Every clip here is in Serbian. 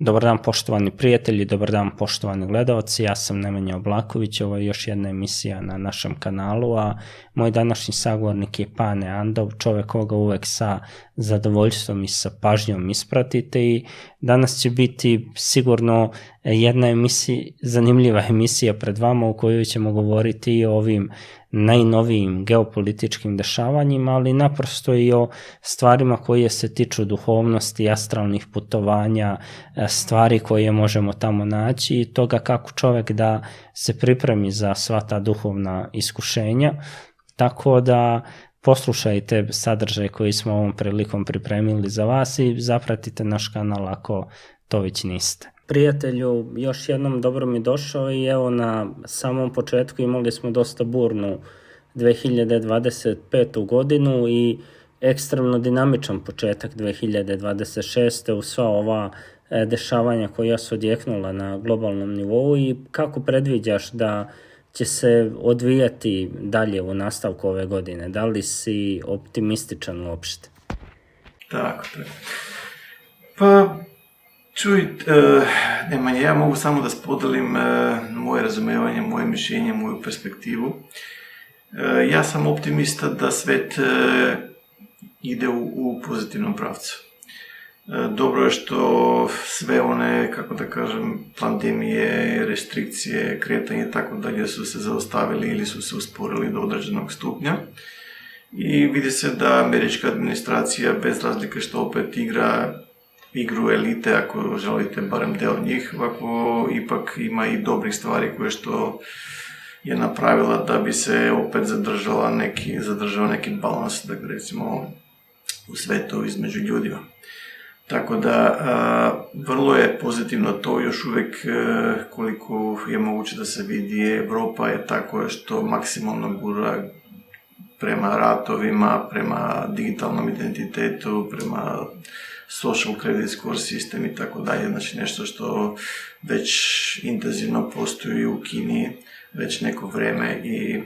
Dobar dan poštovani prijatelji, dobar dan poštovani gledalci, ja sam Nemanja Oblaković, ovo je još jedna emisija na našem kanalu, a moj današnji sagovornik je Pane Andov, čovjek koga uvek sa zadovoljstvom i sa pažnjom ispratite i danas će biti sigurno jedna zanimljiva emisija pred vama u kojoj ćemo govoriti i o ovim najnovijim geopolitičkim dešavanjima, ali naprosto i o stvarima koje se tiču duhovnosti, astralnih putovanja, stvari koje možemo tamo naći i toga kako čovek da se pripremi za sva ta duhovna iskušenja. Tako da poslušajte sadržaj koji smo ovom prilikom pripremili za vas i zapratite naš kanal ako to već niste. Prijatelju, još jednom dobro mi došao i evo na samom početku imali smo dosta burnu 2025. godinu i ekstremno dinamičan početak 2026. u sva ova dešavanja koja su odjeknula na globalnom nivou i kako predviđaš da će se odvijati dalje u nastavku ove godine? Da li si optimističan uopšte? Tako. Pa, čuj, Nemanja, ja mogu samo da spodelim moje razumevanje, moje mišljenje, moju perspektivu. Ja sam optimista da svet ide u pozitivnom pravcu. Dobro je što sve one, kako da kažem, pandemije, restrikcije, kretanje i tako dalje su se zaustavili ili su se usporili do određenog stupnja. I vidi se da američka administracija, bez razlike što opet igra igru elite, ako želite, barem deo njih, ovako ipak ima i dobrih stvari koje što je napravila da bi se opet zadržao neki balans, da recimo u svetu između ljudima. Tako da, vrlo je pozitivno to, još uvijek koliko je moguće da se vidi, Evropa je tako što maksimalno gura prema ratovima, prema digitalnom identitetu, prema social credit score system i tako dalje, znači nešto što već intenzivno postoji u Kini već neko vreme i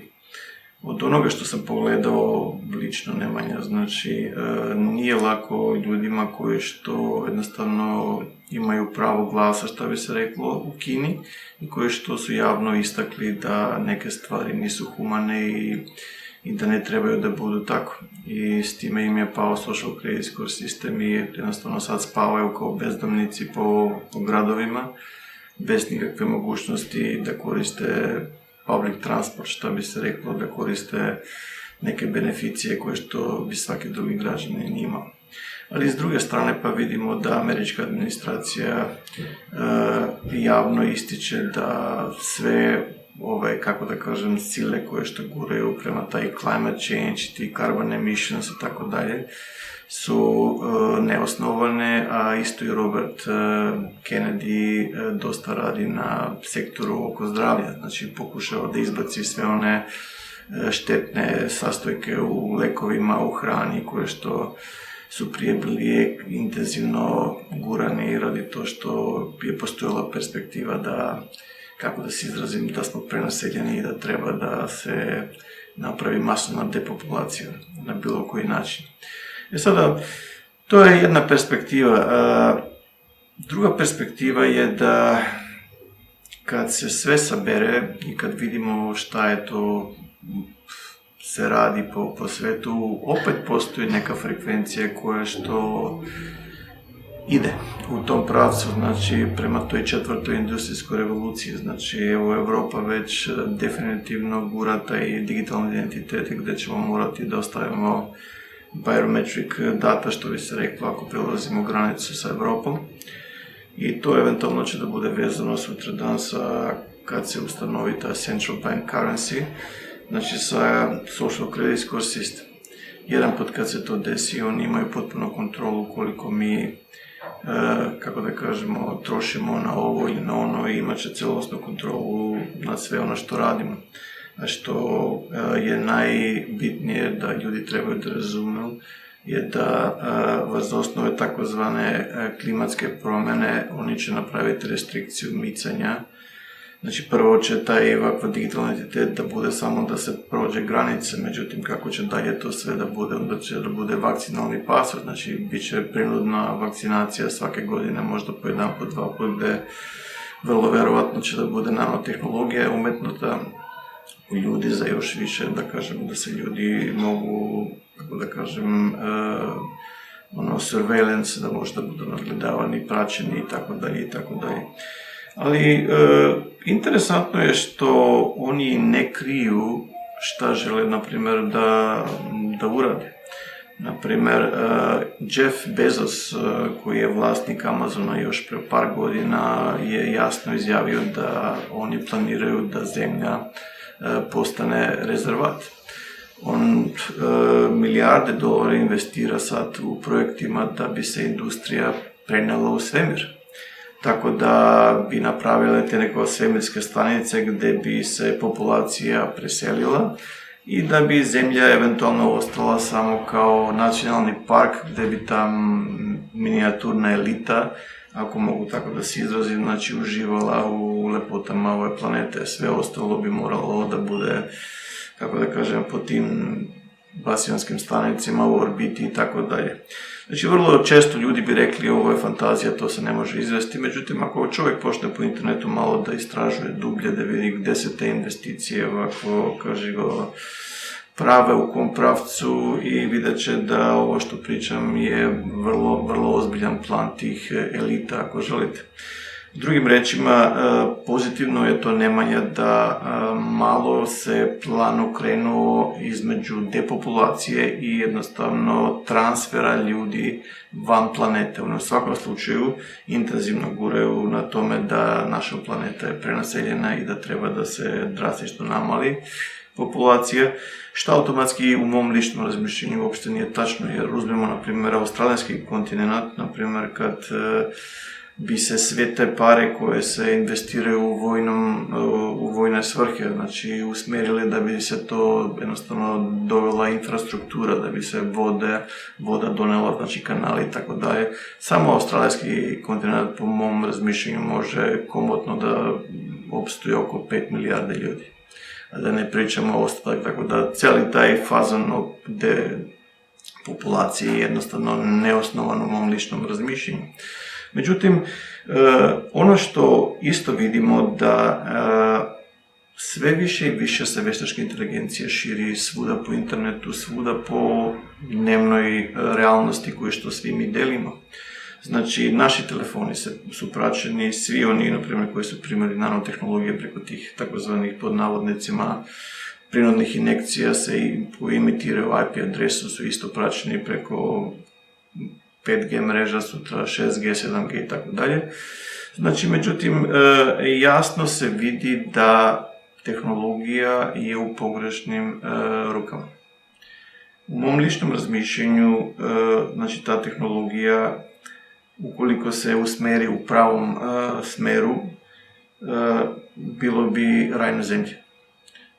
od onoga što sam pogledao lično, Nemanja, znači nije lako ljudima koji što jednostavno imaju pravo glasa, što bi se reklo, u Kini i koji što su javno istakli da neke stvari nisu humane i da ne trebaju da budu tako. I s time im je pao social credit score system i jednostavno sad spavaju kao bezdomnici po gradovima, bez nikakve mogućnosti da koriste public transport, što bi se reklo, da koriste neke beneficije koje što bi svaki drugi građanin imao. Ali s druge strane pa vidimo da američka administracija javno ističe da sve ove, kako da kažem, sile koje što guraju prema taj climate change, ti carbon emissions i tako dalje, su neosnovane, a isto i Robert Kennedy dosta radi na sektoru oko zdravlja, znači pokušao da izbaci sve one štetne sastojke u lekovima, u hrani koje što su prije bili intenzivno gurani radi to što je postojala perspektiva da, kako da se izrazim, da smo prenaseljeni i da treba da se napravi masovna depopulacija na bilo koji način. Sada, to je jedna perspektiva. Druga perspektiva je da kad se sve sabere i kad vidimo šta je to se radi po svetu, opet postoji neka frekvencija koja što ide u tom pravcu, znači prema toj četvrtoj industrijskoj revoluciji. Znači, evo, Evropa već definitivno gura taj digitalni identitet gdje ćemo morati da ostavimo biometric data, što bi se reklo, ako prelazimo granicu sa Evropom. I to eventualno će da bude vezano sutradan sa, kad se ustanovi ta central bank currency, znači sa social credit score system. Jedan put kad se to desi, oni imaju potpuno kontrolu koliko mi, kako da kažemo, trošimo na ovo ili na ono i imat će celostnu kontrolu nad sve ono što radimo. A što je najbitnije da ljudi trebaju da razumiju je da vas osnove takozvane klimatske promjene, oni će napraviti restrikciju micanja Znači prvo će taj ovakva digitalni identitet da bude samo da se prođe granice, međutim kako će dalje to sve da bude, onda će da bude vakcinalni pasvord, znači bit će prinudna vakcinacija svake godine, možda po jedan, po dva put, gde vrlo verovatno će da bude nanotehnologija umetnuta u ljudi za još više, da kažem, da se ljudi mogu, kako da kažem, surveillance, da možda budu nadgledavani, praćeni i tako dalje i tako dalje. Ali interesantno je što oni ne kriju šta žele, na primjer, da urade. Na primjer, Jeff Bezos, koji je vlasnik Amazona još pre par godina, je jasno izjavio da oni planiraju da zemlja postane rezervat. On milijarde dolara investira sad u projektima da bi se industrija prenela u svemir. Tako da bi napravile te neke svemirske stanice gde bi se populacija preselila i da bi zemlja eventualno ostala samo kao nacionalni park gde bi tam minijaturna elita, ako mogu tako da se izrazim, znači uživala u lepotama ove planete. Sve ostalo bi moralo da bude, kako da kažem, po tim basionskim stanicima u orbiti i tako dalje. Znači, vrlo često ljudi bi rekli ovo je fantazija, to se ne može izvesti, međutim, ako čovjek počne po internetu malo da istražuje dublje, da vidi gde se te investicije ovako, prave u kom pravcu i vidjet će da ovo što pričam je vrlo ozbiljan plan tih elita, ako želite. Drugim rečima, pozitivno je to Nemanja da malo se plan okrenuo između depopulacije i jednostavno transfera ljudi van planete. U svakom slučaju intenzivno guraju na tome da naša planeta je prenaseljena i da treba da se drastično namali populacija, što automatski u mom ličnom razmišljenju uopšte nije tačno, jer uzmemo, na primjer, australijski kontinent, na primjer, kad bi se sve te pare koje se investiraju u vojne svrhe, znači usmjerile da bi se to jednostavno dovela infrastruktura, da bi se voda donela, znači kanali i tako dalje. Samo australijski kontinent po mom razmišljenju može komotno da opstoji oko 5 milijarde ljudi. A da ne pričamo o ostatak, tako da cijeli taj fazon populacije je jednostavno neosnovan u mom ličnom razmišljenju. Međutim, ono što isto vidimo da sve više i više se veštačka inteligencija širi svuda po internetu, svuda po dnevnoj realnosti koju što svi mi delimo. Znači, naši telefoni su praćeni, svi oni, na primjer, koji su primjeri nanotehnologije preko tih takozvanih pod navodnicima prinudnih injekcija se koji imitiraju IP adresu su isto praćeni preko 5G mreža, sutra 6G, 7G i tako dalje. Znači, međutim, jasno se vidi da tehnologija je u pogrešnim rukama. U mom ličnom razmišljenju, znači, ta tehnologija, ukoliko se usmeri u pravom smeru, bilo bi raj na zemlji.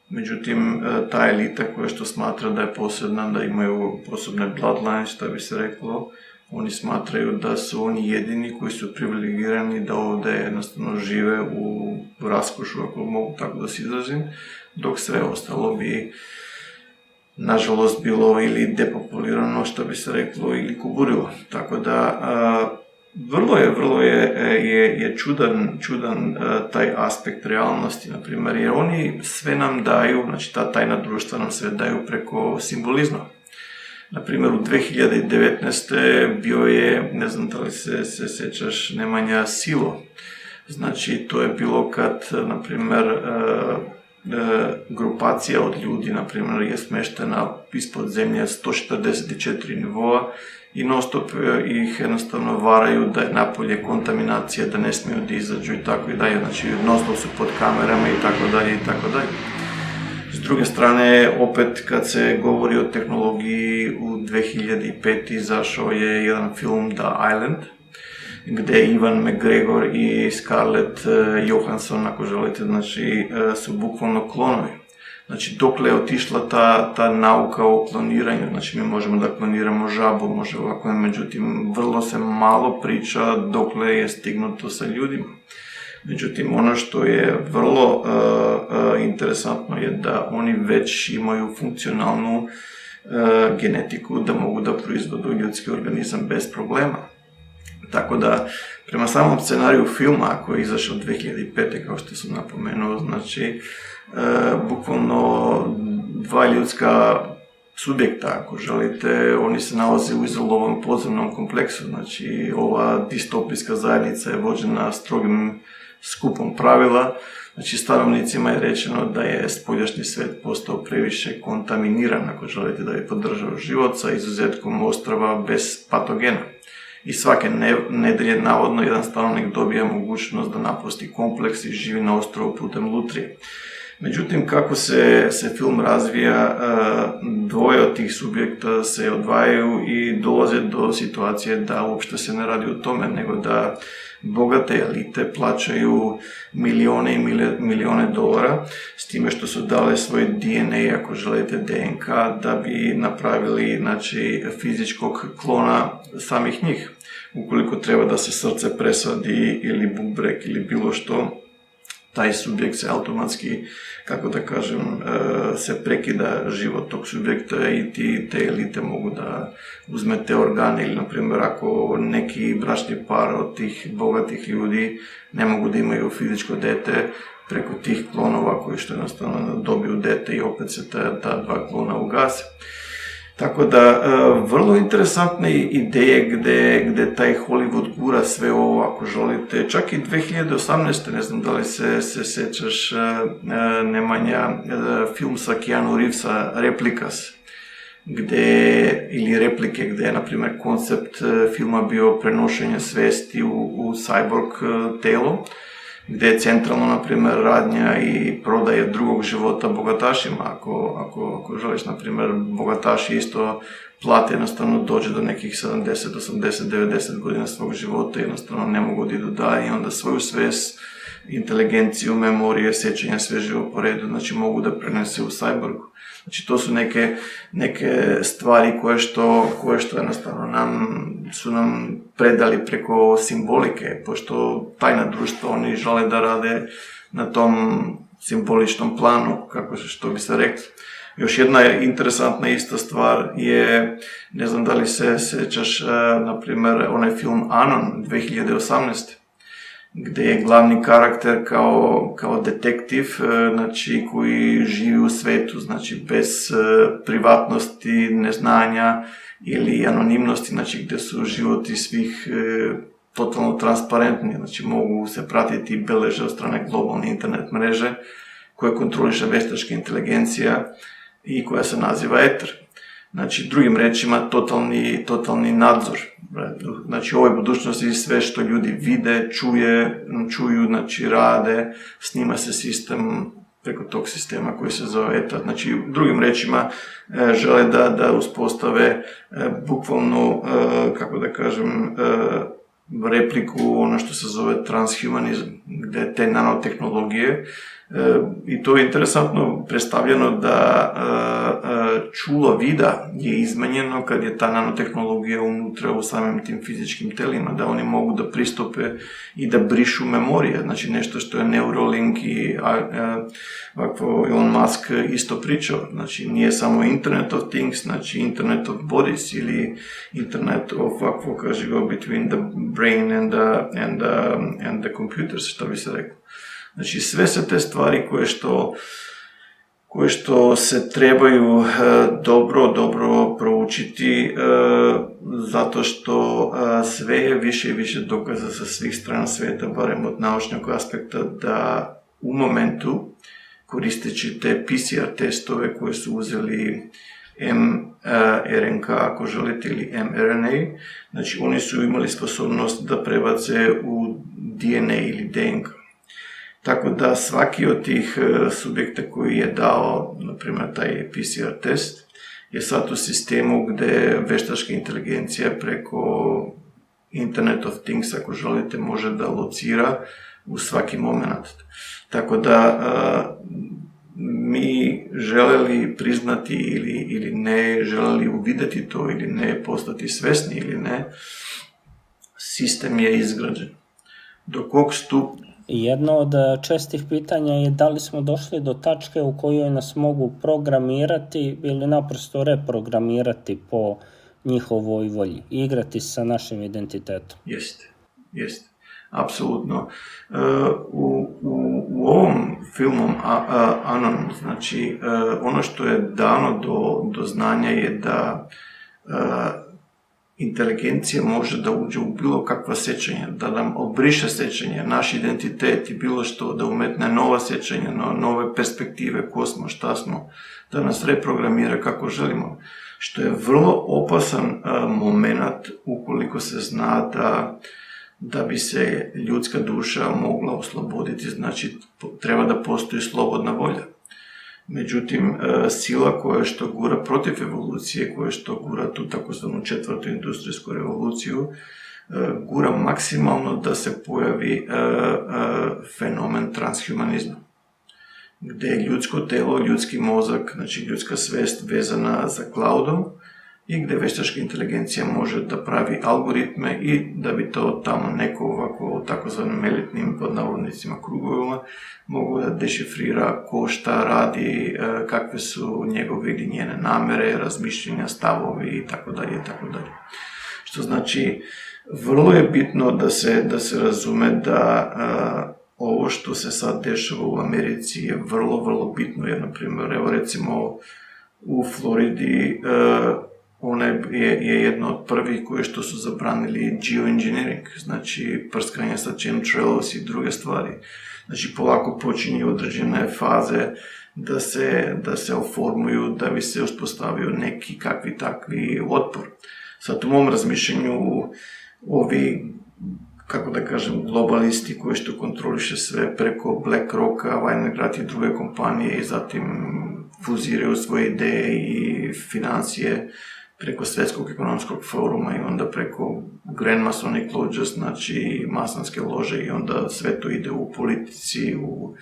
Međutim, ta elita koja što smatra da je posebna, da imaju posebne bloodlines, što bi se reklo, oni smatraju da su oni jedini koji su privilegirani da ovdje jednostavno žive u raskošu, ako mogu tako da se izrazim, dok sve ostalo bi, nažalost, bilo ili depopulirano, što bi se reklo, ili kuburilo. Tako da, vrlo je čudan taj aspekt realnosti, na primjer, jer oni sve nam daju, znači ta tajna društva nam sve daju preko simbolizma. Na primjer, u 2019. bio je, ne znam da li se sjećaš, Nemanja, Silo. Znači, to je bilo kad, na primjer, grupacija od ljudi, na primjer, je smeštena ispod zemlje 144 nivoa i non stop ih jednostavno varaju da je napolje kontaminacija, da ne smiju da izađu i tako i dalje. Znači, non stop su pod kamerama i tako dalje i tako dalje. S druge strane, opet kad se govori o tehnologiji, u 2005. izašao je jedan film The Island, gde Ivan McGregor i Scarlett Johansson, ako želite, znači, su bukvalno klonovi. Znači, dokle je otišla ta nauka o kloniranju, znači mi možemo da kloniramo žabu, može ovako, međutim, vrlo se malo priča dokle je stignuto sa ljudima. Međutim, ono što je vrlo interesantno je da oni već imaju funkcionalnu genetiku da mogu da proizvodu ljudski organizam bez problema. Tako da, prema samom scenariju filma koji je izašao 2005. kao što sam napomenuo, znači, bukvalno dva ljudska subjekta, ako želite, oni se nalaze u izolovanom podzemnom kompleksu, znači ova distopijska zajednica je vođena strogim skupom pravila, znači stanovnicima je rečeno da je spoljašnji svet postao previše kontaminiran, ako želite, da bi podržao život sa izuzetkom ostrava bez patogena. I svake nedelje navodno jedan stanovnik dobija mogućnost da napusti kompleks i živi na ostrovu putem lutrije. Međutim, kako se film razvija, dvoje od tih subjekta se odvajaju i dolaze do situacije da uopšte se ne radi o tome, nego da bogate elite plaćaju milijone i milijone dolara s time što su dale svoj DNA, ako želite DNK, da bi napravili, znači, fizičkog klona samih njih. Ukoliko treba da se srce presadi ili bubreg ili bilo što, taj subjekt se automatski, kako da kažem, se prekida život tog subjekta i te elite mogu da uzme te organe ili, na primjer, ako neki bračni par od tih bogatih ljudi ne mogu da imaju fizičko dete, preko tih klonova koji što jednostavno dobiju dete i opet se ta dva klona ugase. Tako da, vrlo interesantne ideje gde taj Hollywood gura sve ovo, ako želite. Čak i 2018. ne znam da li se sećaš, Nemanja, film sa Keanu Reevesa, Replikas, ili replike, gde je, na primjer, koncept filma bio prenošenje svesti u cyborg telo, gde je centralno, na primjer, radnja i prodaje drugog života bogatašima. Ako želiš, na primjer, bogataši isto plate, jednostavno dođe do nekih 70, 80, 90 godina svog života, jednostavno ne mogu da idu dalje i onda svoju svest, inteligenciju, memorije, sjećanja, sve živo po redu, znači mogu da prenese u cyborgu. Znači, to su neke stvari koje što jednostavno su nam predali preko simbolike, pošto tajna društva, oni žele da rade na tom simboličnom planu, što bi se reklo. Još jedna interesantna ista stvar je, ne znam da li se sećaš, na primjer, onaj film Anon 2018. gdje je glavni karakter kao detektiv, znači, koji živi u svetu, znači, bez privatnosti, neznanja ili anonimnosti, znači, gdje su životi svih totalno transparentni, znači, mogu se pratiti i beleže od strane globalne internet mreže koje kontroliše veštačka inteligencija i koja se naziva eter. Znači, drugim rečima, totalni nadzor. Znači, u ovoj budućnosti sve što ljudi vide, čuju, znači, rade, snima se sistem preko tog sistema koji se zove eter. Znači, drugim rečima, žele da uspostave bukvalno, kako da kažem, repliku, ono što se zove transhumanizam, gde te nanotehnologije, i to je interesantno predstavljeno da čulo vida je izmenjeno kad je ta nanotehnologija unutra u samim tim fizičkim telima, da oni mogu da pristupe i da brišu memorije, znači nešto što je Neuralink i ovako Elon Musk isto pričao, znači nije samo Internet of Things, znači Internet of Bodies ili Internet of, ovako kaže go between the brain and the computers, što bi se reklo. Znači, sve se te stvari koje što se trebaju dobro proučiti, zato što sve je više i više dokaza sa svih strana svijeta, barem od naučnog aspekta, da u momentu, koristeći te PCR testove koje su uzeli mRNK, ako želite, ili mRNA, znači oni su imali sposobnost da prebace u DNA ili DNK. Tako da svaki od tih subjekta koji je dao, na primjer, taj PCR test, je sad u sistemu gdje veštačka inteligencija preko Internet of Things, ako želite, može da locira u svaki moment. Tako da mi želeli priznati ili ne, želeli uvidjeti to ili ne, postati svesni ili ne, sistem je izgrađen. do kog stupa. Jedno od čestih pitanja je da li smo došli do tačke u kojoj nas mogu programirati ili naprosto reprogramirati po njihovoj volji, igrati sa našim identitetom. Jeste. Apsolutno. U ovom filmom Anon, znači, ono što je dano do znanja je da inteligencija može da uđe u bilo kakva sjećanja, da nam obriše sjećanje, naš identitet i bilo što, da umetne nova sjećanja, nove perspektive, ko smo, šta smo, da nas reprogramira kako želimo, što je vrlo opasan moment ukoliko se zna da bi se ljudska duša mogla osloboditi, znači treba da postoji slobodna volja. Međutim, sila koja što gura protiv evolucije, koja što gura tu takozvanu 4. industrijsku revoluciju, gura maksimalno da se pojavi fenomen transhumanizma, gdje je ljudsko telo, ljudski mozak, znači ljudska svest vezana za cloudom i gdje veštačka inteligencija može da pravi algoritme i da bi to tamo neko ovako u takozvanim elitnim pod navodnicima krugovima mogu da dešifrira ko šta radi, kakve su njegove ili njene namere, razmišljenja, stavovi i tako dalje. Što znači, vrlo je bitno da se razume da ovo što se sad dešava u Americi je vrlo, vrlo bitno, jer, na primjer, evo recimo u Floridi ona je jedna od prvih koje što su zabranili geoengineering, znači prskanje sa chemtrails i druge stvari. Znači polako počinju određene faze da se oformuju, da bi se uspostavio neki kakvi takvi otpor. Sad u mom razmišljenju ovi, kako da kažem, globalisti koji što kontroliše sve preko BlackRocka, Winograd i druge kompanije i zatim fuziraju svoje ideje i financije preko Svjetskog ekonomskog foruma i onda preko Grand Masonic Lodges, znači masonske lože, i onda sve to ide u politici, u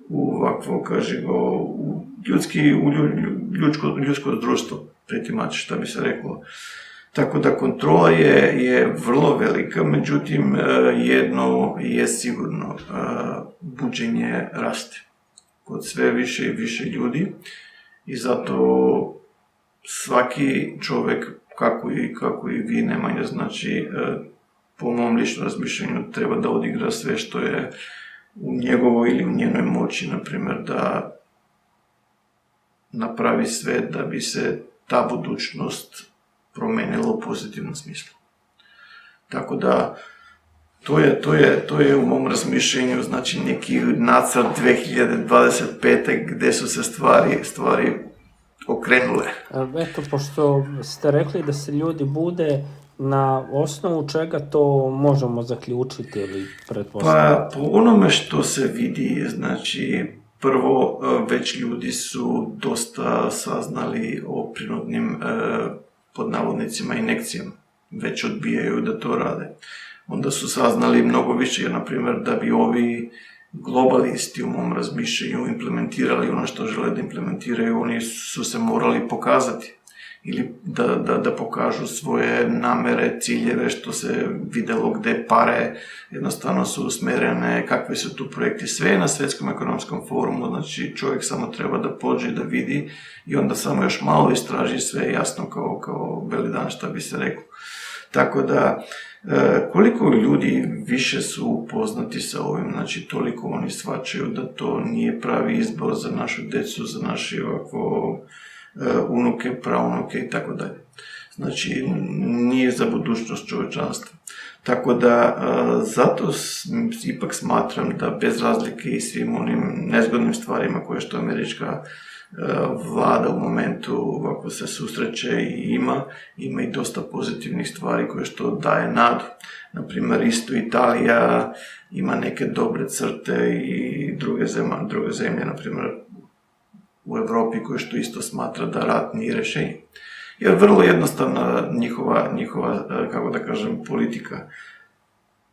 ovakvo, u ljudsko društvo, pretty much, šta bi se reklo. Tako da kontrola je vrlo velika, međutim jedno je sigurno, buđenje raste kod sve više i više ljudi i zato svaki čovjek, kako i vi, Nemanja, znači po mom ličnom razmišljanju treba da odigra sve što je u njegovoj ili u njenoj moći, na primjer da napravi sve da bi se ta budućnost promenila u pozitivnom smislu. Tako da, to je u mom razmišljenju, znači neki nacrt 2025. gdje su se stvari okrenule. Eto, pošto ste rekli da se ljudi bude, na osnovu čega to možemo zaključiti ili pretpostaviti? Pa, po onome što se vidi, znači, prvo, već ljudi su dosta saznali o prinudnim, pod navodnicima, injekcijama. Već odbijaju da to rade. Onda su saznali mnogo više, jer, na primjer, da bi ovi globalisti u mom razmišljanju implementirali ono što žele da implementiraju, oni su se morali pokazati ili da pokažu svoje namere, ciljeve, što se videlo gde pare jednostavno su usmerene, kakvi su tu projekti, sve na Svjetskom ekonomskom forumu, znači čovjek samo treba da pođe da vidi i onda samo još malo istraži, sve jasno kao beli dan, šta bi se reklo. Tako da, koliko ljudi više su upoznati sa ovim, znači toliko oni shvaćaju da to nije pravi izbor za našu decu, za naše ovako unuke, praunuke i tako dalje. Znači, nije za budućnost čovječanstva. Tako da, zato ipak smatram da bez razlike i svim onim nezgodnim stvarima koje što američka vlada u momentu ovako se susreće i ima i dosta pozitivnih stvari koje što daje nadu. Naprimjer, isto Italija ima neke dobre crte i druge zemlje, naprimjer u Evropi, koje što isto smatra da rat nije rješenje. Jer vrlo jednostavna njihova, kako da kažem, politika.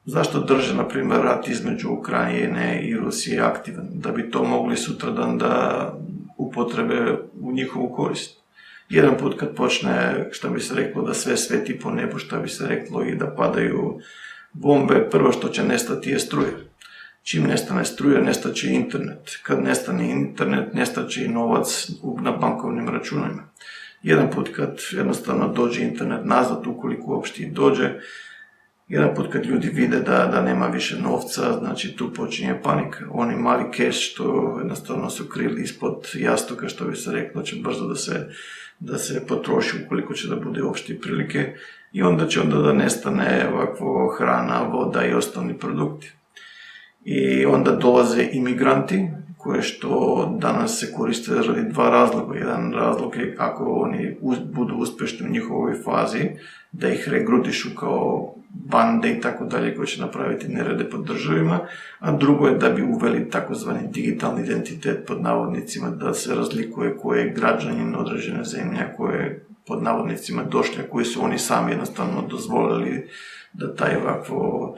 Zašto drže, na primjer, rat između Ukrajine i Rusije aktivan? Da bi to mogli sutradan da upotrebe u njihovu korist. Jedan put kad počne, šta bi se reklo, da sve sveti po nebu, šta bi se reklo, i da padaju bombe, prvo što će nestati je struja. Čim nestane struja, nestaće internet. Kad nestane internet, nestaće i novac na bankovnim računima. Jedan put kad jednostavno dođe internet nazad, ukoliko uopšte i dođe, jedan put kad ljudi vide da nema više novca, znači tu počinje panika. Oni mali keš što jednostavno su krili ispod jastuka, što bi se reklo, će brzo da se potroši ukoliko će da bude uopšte prilike i onda će da nestane ovakvo hrana, voda i osnovni produkti. I onda dolaze imigranti, koje što danas se koriste radi dva razloga. Jedan razlog je ako oni budu uspešni u njihovoj fazi, da ih regrutišu kao bande i tako dalje koje će napraviti nerede pod državima, a drugo je da bi uveli takozvani digitalni identitet pod navodnicima, da se razlikuje ko je građanin određene zemlje, ko je pod navodnicima došli, a koji su oni sami jednostavno dozvolili da taj ovakvo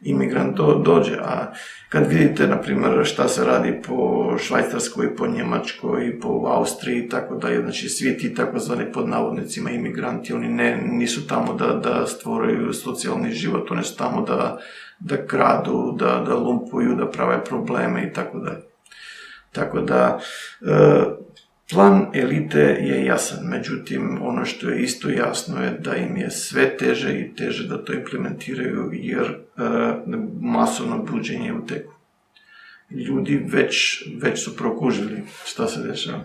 imigrant dođe. A kad vidite, na primjer, šta se radi po Švajcarskoj, po Njemačkoj, po Austriji i tako dalje, znači svi ti takozvani pod navodnicima imigranti, oni nisu tamo da stvoraju socijalni život, oni su tamo da kradu, da lumpuju, da prave probleme i tako dalje. Tako da, plan elite je jasan, međutim, ono što je isto jasno je da im je sve teže i teže da to implementiraju, jer masovno buđenje je u teku. Ljudi već su prokužili šta se dešava.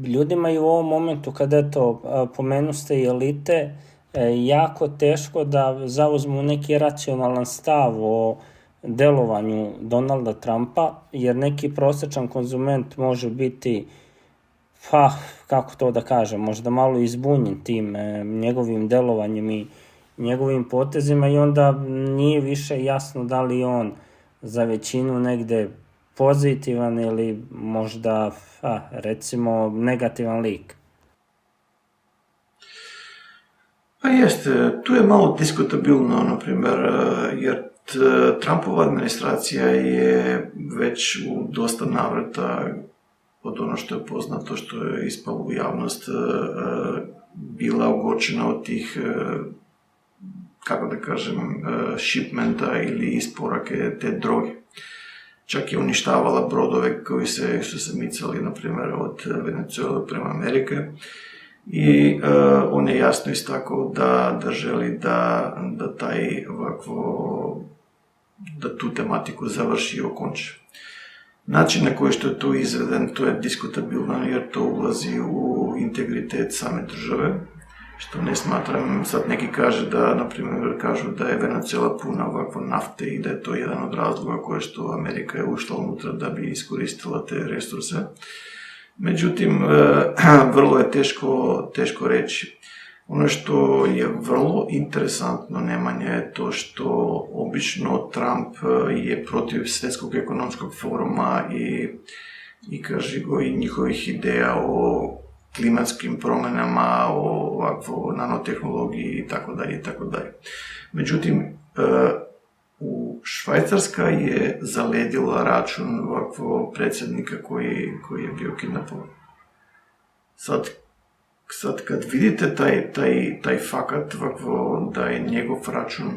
Ljudima i u ovom momentu, kada pomenu ste i elite, jako teško da zauzmu neki racionalan stav o delovanju Donalda Trumpa, jer neki prosečan konzument može biti, kako to da kažem, možda malo izbunjen tim njegovim delovanjem i njegovim potezima i onda nije više jasno da li on za većinu negde pozitivan ili možda, recimo, negativan lik. Pa jeste, tu je malo diskutabilno, na primjer, jer Trumpova administracija je već u dosta navrata, od ono što je poznato, što je ispalo u javnost, bila ogorčena od tih, kako da kažem, shipmenta ili isporake te droge. Čak je uništavala brodove koji su se micali, na primjer, od Venezuele prema Amerike. I on je jasno istakao da želi da taj ovakvo, da tu tematiku završi i okonči. Način na koji što je to izveden, to je diskutabilno jer to ulazi u integritet same države, što ne smatram, sad neki kažu da je Venezuela puna ovakvo nafte i da je to jedan od razloga koje što Amerika je ušla unutra da bi iskoristila te resurse. Međutim, vrlo je teško reći. Ono što je vrlo interesantno, Nemanja, je to što obično Trump je protiv Svjetskog ekonomskog foruma i njihovih ideja o klimatskim promjenama, o nanotehnologiji itd. Međutim, Švajcarska je zaledila račun ovakvog predsjednika koji je bio kidnapovan. Sad kad vidite taj fakat da je njegov račun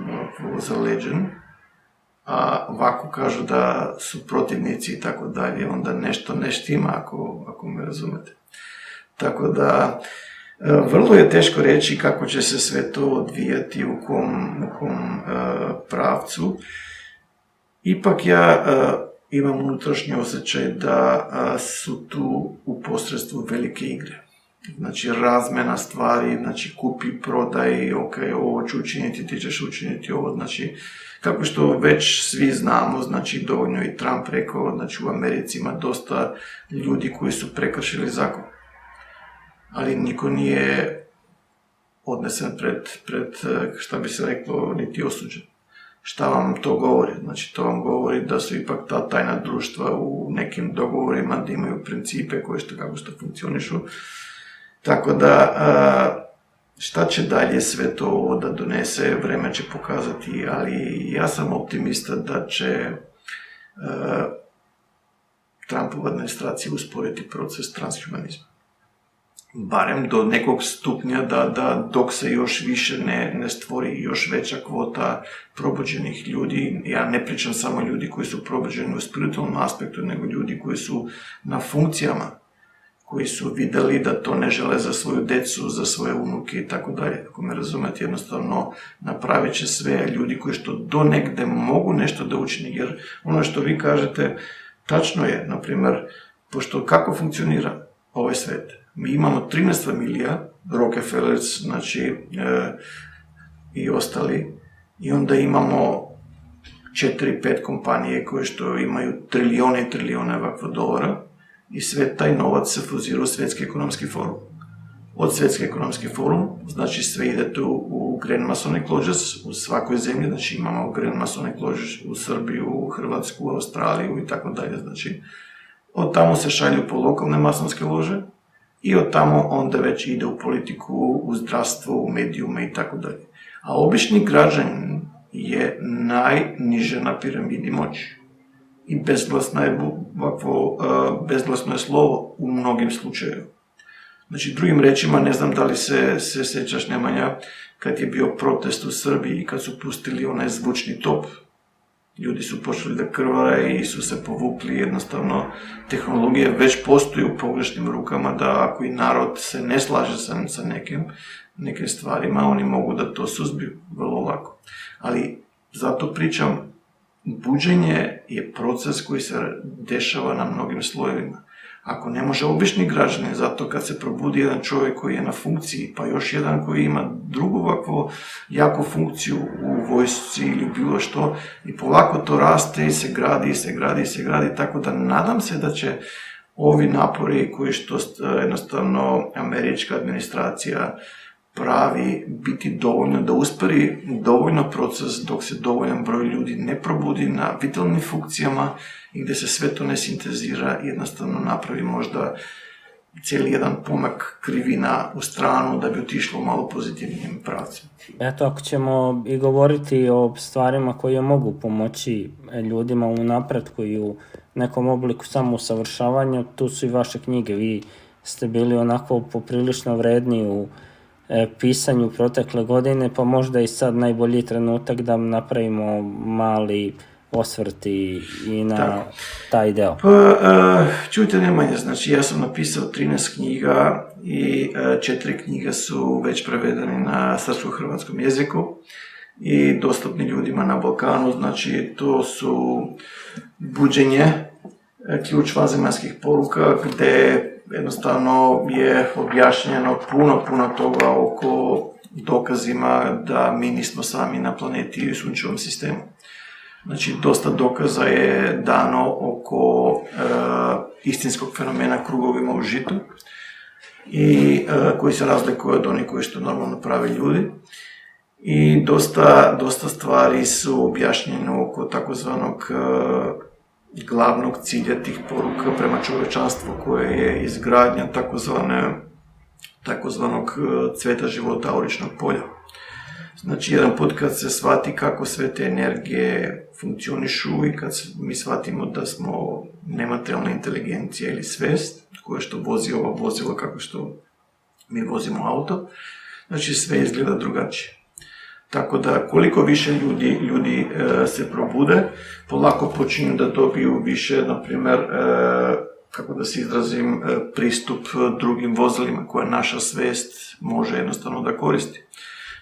zaleđen, a ovako kažu da su protivnici i tako dalje, onda nešto ne štima ako me razumete. Tako da, vrlo je teško reći kako će se sve to odvijati, u kom pravcu. Ipak ja imam unutrašnji osjećaj da su tu u posredstvu velike igre. Znači, razmjena stvari, znači, kupi, prodaj, ok, ovo ću učiniti, ti ćeš učiniti ovo, znači, kako što već svi znamo, znači, dovoljno je i Trump rekao, znači, u Americi ima dosta ljudi koji su prekršili zakon. Ali niko nije odnesen pred šta bi se reklo, niti osuđen. Šta vam to govori? Znači, to vam govori da su ipak ta tajna društva u nekim dogovorima, da imaju principe kako što funkcionišu. Tako da, šta će dalje sve to da donese, vreme će pokazati, ali ja sam optimista da će Trumpova administracija usporiti proces transhumanizma. barem do nekog stupnja da dok se još više ne stvori još veća kvota probuđenih ljudi. Ja ne pričam samo ljudi koji su probuđeni u spiritualnom aspektu, nego ljudi koji su na funkcijama, koji su vidjeli da to ne žele za svoju decu, za svoje unuke i tako dalje. Ako me razumete, jednostavno napravit će sve ljudi koji što do negde mogu nešto da učini, jer ono što vi kažete tačno je, na primjer, pošto kako funkcionira ovaj svet. Mi imamo 13 familija, Rockefellers, znači i ostali, i onda imamo 4-5 kompanije koje što imaju trilijone i trilijone ovakva dolara i sve taj novac se fuzira u Svjetski ekonomski forum. Od Svjetski ekonomski forum, znači sve ide tu u Grand Masonic Lodges u svakoj zemlji, znači imamo Grand Masonic Lodges u Srbiju, u Hrvatsku, u Australiju i tako dalje, znači od tamo se šalju po lokalne masonske lože i od tamo onda već ide u politiku, u zdravstvo, u medijume i tako dalje. A obični građanin je najniže na piramidi moći. I bezglasno je slovo u mnogim slučajevima. Znači, drugim rečima, ne znam da li se sjećaš, Nemanja, kad je bio protest u Srbiji i kad su pustili onaj zvučni top, ljudi su počeli da krvare i su se povukli, jednostavno tehnologija već postoji u pogrešnim rukama da ako i narod se ne slaže sa nekim stvarima, oni mogu da to suzbiju vrlo lako. Ali zato pričam, buđenje je proces koji se dešava na mnogim slojevima. Ako ne može obični građanin, zato kad se probudi jedan čovjek koji je na funkciji, pa još jedan koji ima drugu ovakvu jaku funkciju u vojsci ili bilo što, i polako to raste i se gradi, tako da nadam se da će ovi napori koji što jednostavno američka administracija pravi biti dovoljno da uspori dovoljno proces dok se dovoljan broj ljudi ne probudi na vitalnim funkcijama i gdje se sve to ne sintezira i jednostavno napravi možda cijeli jedan pomak krivina u stranu da bi otišlo malo pozitivnim pravcem. Eto, ako ćemo i govoriti o stvarima koje mogu pomoći ljudima u napretku i u nekom obliku samousavršavanja, tu su i vaše knjige. Vi ste bili onako poprilično vredni u pisanju protekle godine, pa možda i sad najbolji trenutak da napravimo mali osvrt i na taj deo. Pa, čujte, Nemanja, znači ja sam napisao 13 knjiga i 4 knjige su već prevedene na srpsko-hrvatskom jeziku i dostupni ljudima na Balkanu, znači to su Buđenje, ključ vanzemaljskih poruka, gdje jednostavno je objašnjeno puno toga oko dokazima da mi nismo sami na planeti i u sunčevom sistemu. Znači, dosta dokaza je dano oko istinskog fenomena krugovima u žitu i koji se razlikuje od onih koji što normalno pravi ljudi. I dosta stvari su objašnjene oko takozvanog glavnog cilja tih poruka prema čovječanstvu, koje je izgradnja takozvanog cveta života auričnog polja. Znači, jedan put kad se shvati kako sve te energije funkcionišu i kad mi shvatimo da smo nematerijalna inteligencija ili svest, koja što vozi ova vozila kako što mi vozimo auto, znači sve izgleda drugačije. Tako da koliko više ljudi se probude, polako počinju da dobiju više, na primjer, kako da se izrazim, pristup drugim vozilima koje naša svest može jednostavno da koristi.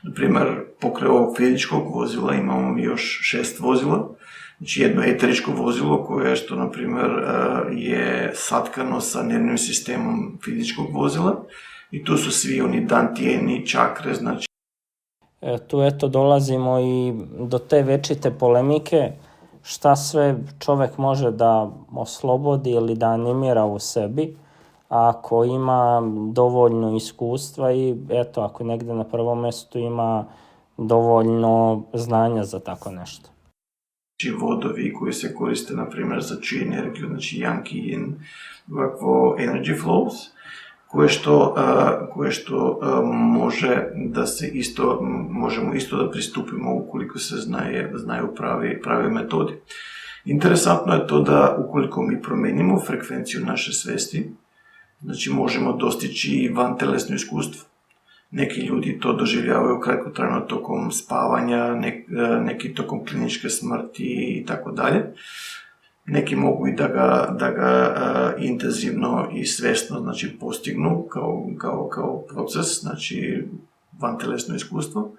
Na primjer, pokraj ovog fizičkog vozila imamo mi još 6 vozila, znači jedno eteričko vozilo koje što, na primjer, je satkano sa nervnim sistemom fizičkog vozila i tu su svi oni dantijeni, čakre, znači. Tu eto dolazimo i do te večite polemike, šta sve čovjek može da oslobodi ili da animira u sebi, ako ima dovoljno iskustva i eto, ako negdje na prvom mjestu ima dovoljno znanja za tako nešto. Znači vodovi koji se koriste, na primjer, za chi energiju, znači yang i yin, ovakvo energy flows, koje što može da se možemo isto da pristupimo ukoliko se znaju pravi metodi. Interesantno je to da ukoliko mi promenimo frekvenciju naše svesti, znači možemo dostići i vantelesno iskustvo. Neki ljudi to doživljavaju kratkotrajno tokom spavanja, neki tokom kliničke smrti i tako dalje. Neki mogu i da ga intenzivno i svjesno, znači, postignu kao proces, znači vantelesno iskustvo.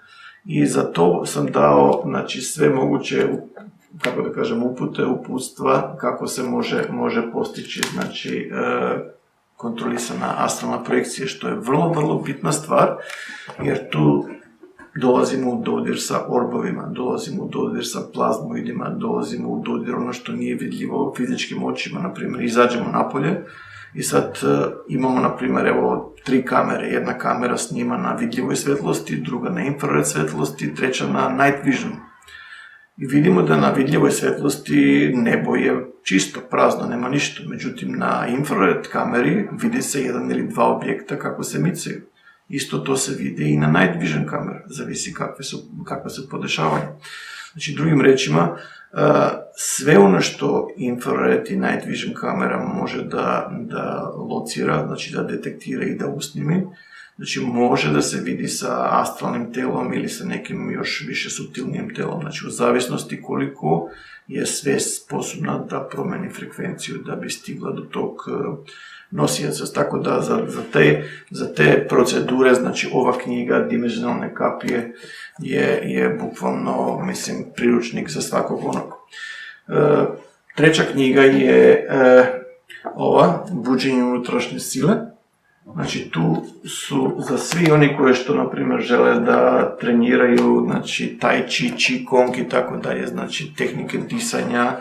I za to sam dao, znači, sve moguće, kako da kažem, uputstva kako se može postići, znači, kontrolisana astralna projekcija, što je vrlo, vrlo bitna stvar, jer tu dolazimo u dodir sa orbovima, dolazimo u dodir sa plazmoidima, dolazimo u dodir ono što nije vidljivo fizičkim očima, na primjer, izađemo napolje i sad imamo, na primjer, evo 3 kamere, jedna kamera snima na vidljivoj svjetlosti, druga na infrared svjetlosti, treća na night vision. I vidimo da na vidljivoj svjetlosti nebo je čisto, prazno, nema ništa. Međutim, na infrared kameri vidi se 1 ili 2 objekta kako se micaju. Isto to se vidi i na night vision kamera, zavisi kakve su podešavanja. Znači, drugim rečima, sve ono što infrared i night vision kamera može da locira, znači da detektira i da usnimi, znači može da se vidi sa astralnim telom ili sa nekim još više suptilnijim telom, znači u zavisnosti koliko je svijest sposobna da promeni frekvenciju da bi stigla do tog nosioca. Tako da za te procedure, znači ova knjiga Dimenzionalne kapije je bukvalno, mislim, priručnik za svakog onog. Treća knjiga je ova, Buđenje unutrašnje sile. Znači, tu su za svi oni koji što, na primjer, žele da treniraju, znači, tai chi, qigong i tako dalje, znači, tehnike disanja,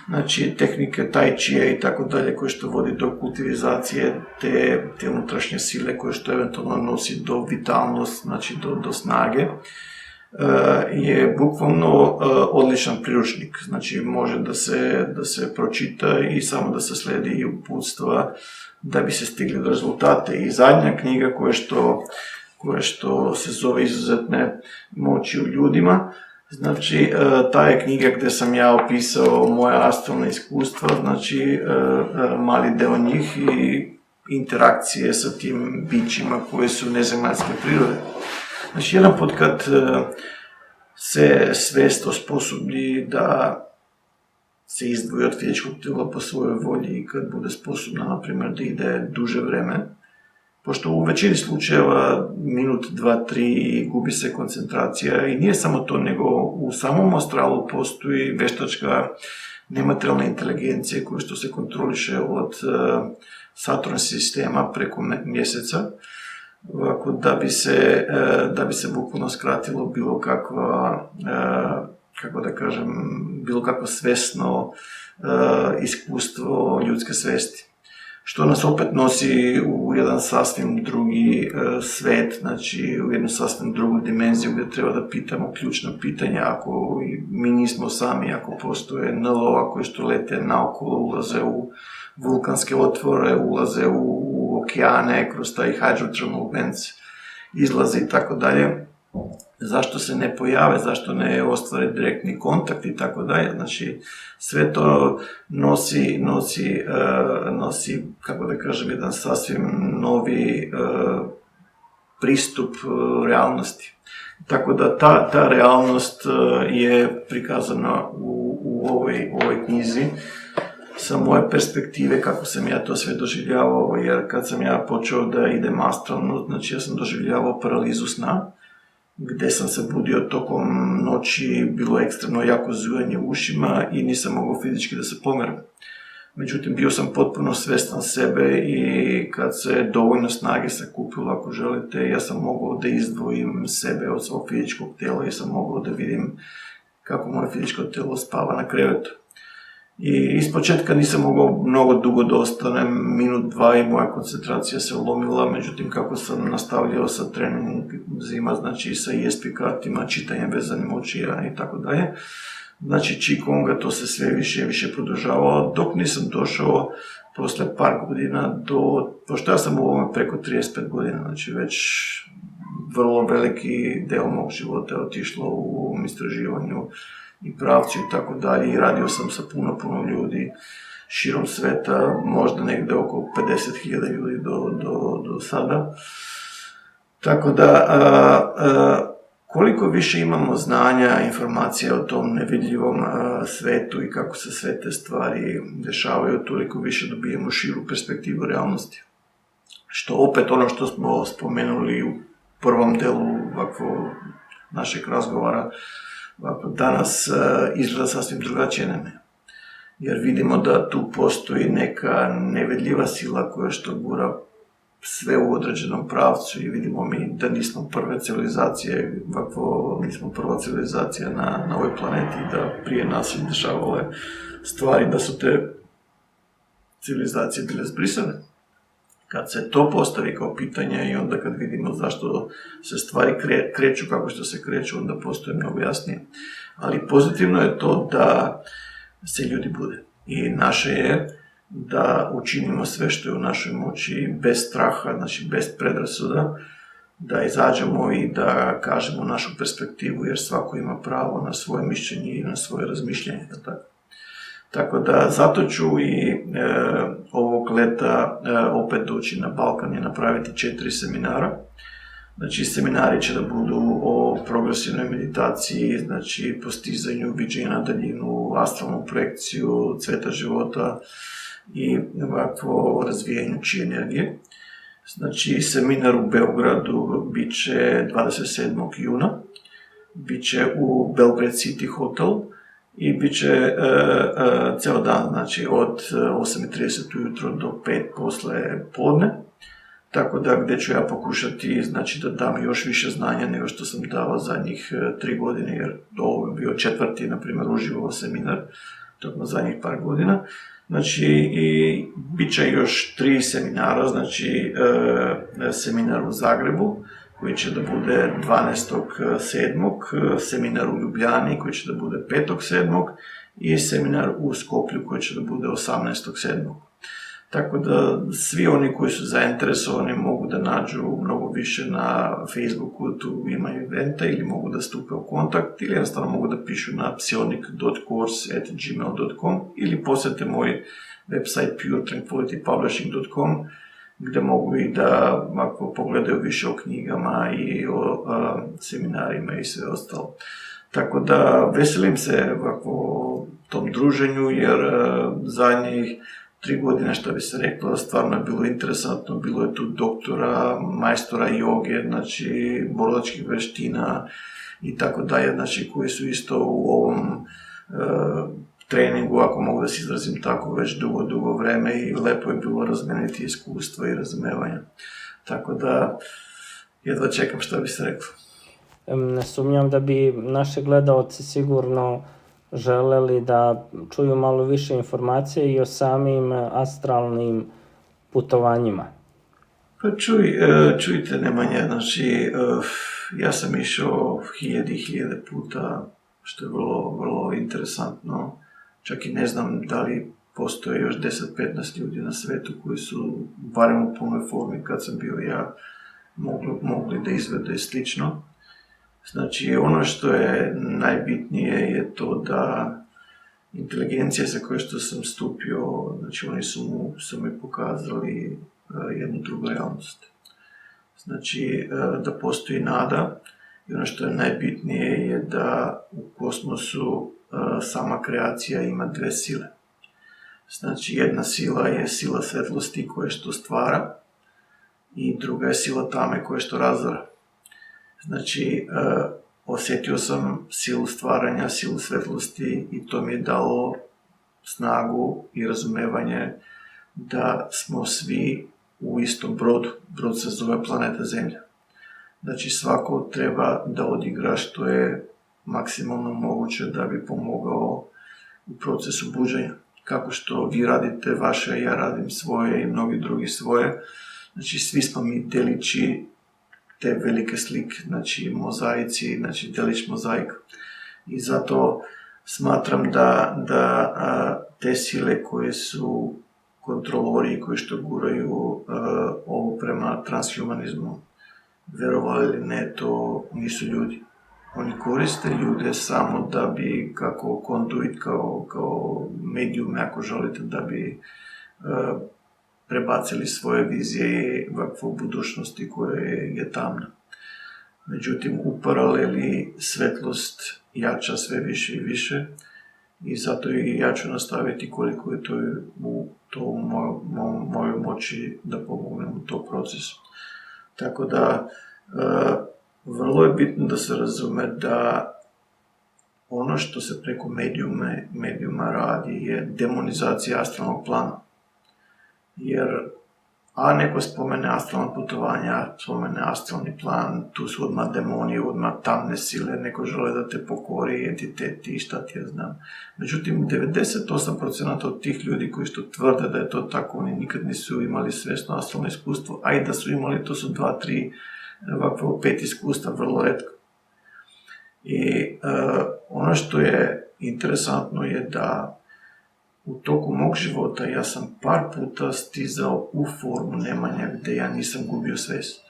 znači, tehnike tai chi i tako dalje, koje što vodi do kultivizacije te unutrašnje sile, koje što eventualno nosi do vitalnost, znači, do snage, je bukvalno odličan priručnik. Znači, može da se pročita i samo da se slijedi uputstva da bi se stigli do rezultate. I zadnja knjiga koja što se zove Izuzetne moći u ljudima, znači ta je knjiga gdje sam ja opisao moja astralna iskustva, znači mali deo njih i interakcije sa tim bićima koje su nezemaljske prirode. Znači, jedan put kad se svijest osposobi da se izdvoji od fizičkog tijela po svojoj volji i kad bude sposobna, na primjer, da ide duže vreme, pošto u većini slučajeva minut, 2, 3 gubi se koncentracija i nije samo to, nego u samom astralu postoji veštačka nematerijalna inteligencija koja što se kontroliše od Saturn sistema preko mjeseca, ovako, da bi se bukvalno skratilo bilo kakva, kako da kažem, bilo kakvo svesno iskustvo ljudske svesti. Što nas opet nosi u jedan sasvim drugi svet, znači u jednu sasvim drugu dimenziju gdje treba da pitamo ključna pitanja, ako mi nismo sami, ako postoje NLO-a koji što lete naokolo, ulaze u vulkanske otvore, ulaze u okeane, kroz taj hydrothermal vents, izlaze i tako dalje. Zašto se ne pojave, zašto ne ostvare direktni kontakt i tako dalje. Znači, sve to nosi, kako da kažem, jedan sasvim novi pristup realnosti. Tako da ta realnost je prikazana u ovoj knjizi sa moje perspektive, kako sam ja to sve doživljavao, jer kad sam ja počeo da idem astralno, znači ja sam doživljavao paralizu sna, gdje sam se budio tokom noći, bilo ekstremno jako zujanje u ušima i nisam mogao fizički da se pomeram. Međutim, bio sam potpuno svjestan sebe i kad se dovoljno snage sakupilo, ako želite, ja sam mogao da izdvojim sebe od svog fizičkog tijela i sam mogao da vidim kako moje fizičko tijelo spava na krevetu. I ispočetka nisam mogao mnogo dugo da ostanem, minut, 2 i moja koncentracija se ulomila, međutim kako sam nastavljao sa treninzima, znači sa ESP kartima, čitanjem vezanim očija i tako dalje, znači Qigonga, to se sve više i više produžavao, dok nisam došao posle par godina pošto ja sam u ovome preko 35 godina, znači već vrlo veliki deo mog života je otišlo u ovom istraživanju i pravcu i tako dalje, i radio sam sa puno ljudi, širom sveta, možda negdje oko 50.000 ljudi do sada. Tako da, koliko više imamo znanja, informacija o tom nevidljivom svetu i kako se sve te stvari dešavaju, toliko više dobijemo širu perspektivu realnosti. Što opet ono što smo spomenuli u prvom delu ovako našeg razgovora, ovako danas izgleda sasvim drugačije neme. Jer vidimo da tu postoji neka nevidljiva sila koja što gura sve u određenom pravcu i vidimo mi da nismo prve civilizacije, ovako nismo prva civilizacija na ovoj planeti, da prije nas su dešavale stvari, da su te civilizacije bile zbrisane. Kad se to postavi kao pitanje i onda kad vidimo zašto se stvari kreću kako što se kreću, onda postoje mnogo jasnije. Ali pozitivno je to da se ljudi bude. I naše je da učinimo sve što je u našoj moći bez straha, znači bez predrasuda, da izađemo i da kažemo našu perspektivu, jer svako ima pravo na svoje mišljenje i na svoje razmišljanje. Tako da zato ću i ovog leta opet doći na Balkan i napraviti 4 seminara. Znači, seminari će da budu o progresivnoj meditaciji, znači postizanju viđenja na daljinu, astralnu projekciju, cveta života i ovakvo razvijanju či energije. Znači, seminar u Beogradu bit će 27. juna, bit će u Belgrade City Hotel i bit će ceo dan, znači od 8:30 ujutro do 5 posle podne. Tako da gdje ću ja pokušati, znači da dam još više znanja nego što sam dao zadnjih 3 godine, jer ovo je bio 4. na primjer uživo seminar, tokom zadnjih par godina. Znači i bit će još 3 seminara, znači seminar u Zagrebu koji će da bude 12.7., seminar u Ljubljani koji će da bude 5.7. i seminar u Skoplju koji će da bude 18.7. Tako da svi oni koji su zainteresovani mogu da nađu mnogo više na Facebooku, tu imaju evente ili mogu da stupe u kontakt ili jednostavno mogu da pišu na psionik.course@gmail.com ili posjete moj website puretranquilitypublishing.com gdje mogu i da ako pogledaju više o knjigama i o seminarima i sve ostalo. Tako da veselim se ovako tom druženju jer zadnjih 3 godine, što bi se reklo, stvarno je bilo interesantno, bilo je tu doktora, majstora joge, znači borilačkih veština i tako dalje, znači koji su isto u ovom treningu, ako mogu da se izrazim tako, već dugo vreme i lepo je bilo razmeniti iskustva i razumevanja. Tako da, jedva čekam što bi se reklo. Ne sumnjam da bi naše gledaoci sigurno želeli da čuju malo više informacije i o samim astralnim putovanjima. Pa čujte Nemanja, znači ja sam išao hiljade puta, što je vrlo interesantno. Čak i ne znam da li postoje još 10-15 ljudi na svetu koji su, barem u punoj formi kad sam bio ja, mogli da izvede slično. Znači, ono što je najbitnije je to da inteligencija sa kojoj što sam stupio, znači oni su mi pokazali jednu drugu realnost. Znači, da postoji nada i ono što je najbitnije je da u kosmosu sama kreacija ima 2 sile. Znači, jedna sila je sila svetlosti koja što stvara i druga je sila tame koja što razara. Znači, osjetio sam silu stvaranja, silu svetlosti i to mi je dalo snagu i razumevanje da smo svi u istom brodu. Brod se zove planeta Zemlja. Znači, svako treba da odigra što je maksimalno moguće da bi pomogao u procesu buđenja. Kako što vi radite vaše, ja radim svoje i mnogi drugi svoje. Znači, svi smo mi delići te velike slike, znači mozaici, znači delić mozaika. I zato smatram da te sile koje su kontrolori, koji što guraju ovo prema transhumanizmu, verovali ili ne, to nisu ljudi. Oni koriste ljude samo da bi, kako konduit, kao medium, ako želite, da bi prebacili svoje vizije u budućnosti koja je tamna. Međutim, u paraleli svetlost jača sve više i više i zato i ja ću nastaviti koliko je to u mojoj moći da pomognem u tom procesu. Tako da, vrlo je bitno da se razume da ono što se preko medijuma radi je demonizacija astralnog plana. Jer neko spomene astralna putovanja, spomene astralni plan, tu su odmah demoni, odmah tamne sile, neko žele da te pokori, entiteti i šta ti ja znam. Međutim, 98% od tih ljudi koji što tvrde da je to tako, oni nikad nisu imali svjesno astralno iskustvo, a i da su imali, to su 2-3, ovako 5 iskustva, vrlo retko. I ono što je interesantno je da u toku mog života ja sam par puta stizao u formu nemanja gdje ja nisam gubio svijest.